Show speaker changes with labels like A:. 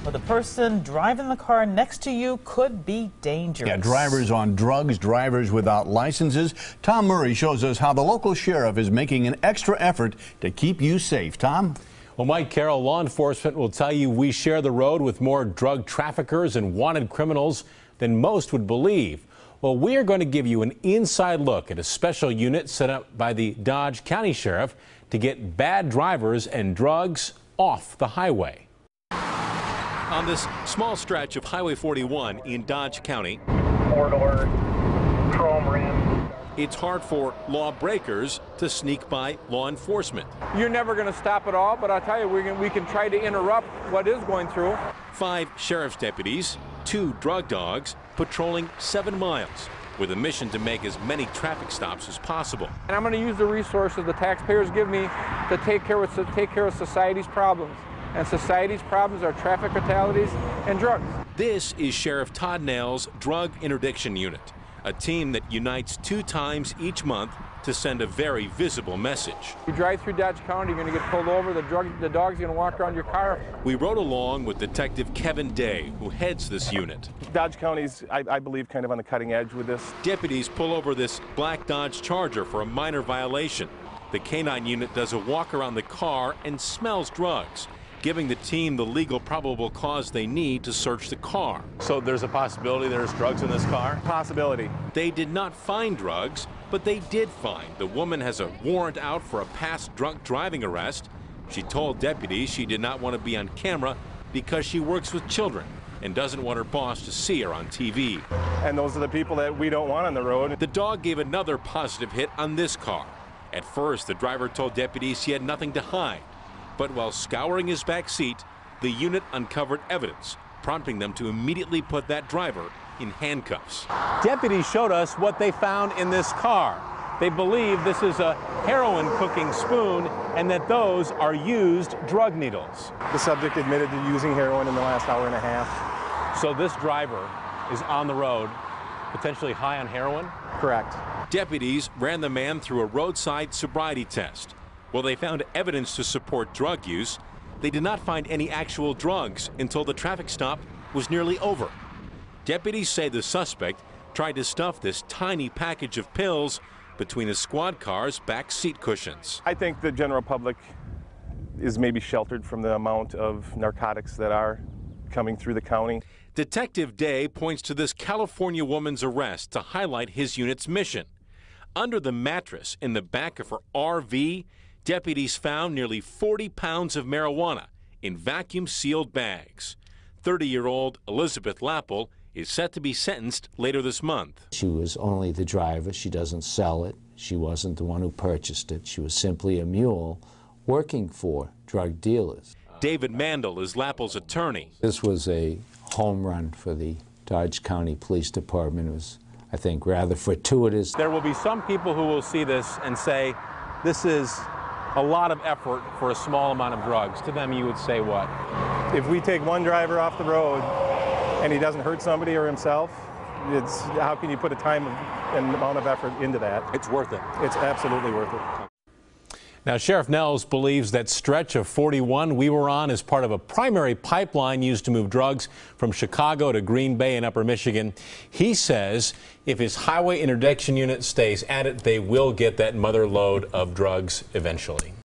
A: But the person driving the car next to you could be dangerous.
B: Yeah, drivers on drugs, drivers without licenses. Tom Murray shows us how the local sheriff is making an extra effort to keep you safe. Tom?
C: Well, Mike Carroll, law enforcement will tell you we share the road with more drug traffickers and wanted criminals than most would believe. Well, we are going to give you an inside look at a special unit set up by the Dodge County Sheriff to get bad drivers and drugs off the highway. On this small stretch of Highway 41 in Dodge County,
D: four-door chrome rim.
C: It's hard for lawbreakers to sneak by law enforcement.
E: You're never going to stop it all, but I'll tell you, we can try to interrupt what is going through. 5 sheriff's deputies, 2 drug dogs, patrolling 7 miles with a mission to make as many traffic stops as possible. And I'm going to use the resources the taxpayers give me to take care of society's problems. And society's problems are traffic fatalities and drugs.
C: This is Sheriff Todd Nail's Drug Interdiction Unit, a team that unites 2 times each month to send a very visible message.
E: You drive through Dodge County, you're going to get pulled over, the dog's going to walk around your car.
C: We rode along with Detective Kevin Day, who heads this unit.
F: Dodge County's, I believe, kind of on the cutting edge with this.
C: Deputies pull over this black Dodge Charger for a minor violation. The K-9 unit does a walk around the car and smells drugs, giving the team the legal probable cause they need to search the car.
G: So there's a possibility there's drugs in this car?
F: Possibility.
C: They did not find drugs, but they did find the woman has a warrant out for a past drunk driving arrest. She told deputies she did not want to be on camera because she works with children and doesn't want her boss to see her on TV.
F: And those are the people that we don't want on the road.
C: The dog gave another positive hit on this car. At first, the driver told deputies he had nothing to hide. But while scouring his back seat, the unit uncovered evidence, prompting them to immediately put that driver in handcuffs.
G: Deputies showed us what they found in this car. They believe this is a heroin cooking spoon and that those are used drug needles.
F: The subject admitted to using heroin in the last hour and a half.
G: So this driver is on the road, potentially high on heroin?
F: Correct.
C: Deputies ran the man through a roadside sobriety test. While they found evidence to support drug use, they did not find any actual drugs until the traffic stop was nearly over. Deputies say the suspect tried to stuff this tiny package of pills between a squad car's back seat cushions.
F: I think the general public is maybe sheltered from the amount of narcotics that are coming through the county.
C: Detective Day points to this California woman's arrest to highlight his unit's mission. Under the mattress in the back of her RV, deputies found nearly 40 pounds of marijuana in vacuum-sealed bags. 30-year-old Elizabeth Lappel is set to be sentenced later this month.
H: She was only the driver. She doesn't sell it. She wasn't the one who purchased it. She was simply a mule working for drug dealers.
C: David Mandel is Lappel's attorney.
H: This was a home run for the Dodge County Police Department. It was, I think, rather fortuitous.
G: There will be some people who will see this and say, this is a lot of effort for a small amount of drugs. To them, you would say what?
F: If we take one driver off the road and he doesn't hurt somebody or himself, it's how can you put a time and amount of effort into that?
G: It's worth it.
F: It's absolutely worth it.
C: Now, Sheriff Nels believes that stretch of 41 we were on is part of a primary pipeline used to move drugs from Chicago to Green Bay and Upper Michigan. He says if his highway interdiction unit stays at it, they will get that mother lode of drugs eventually.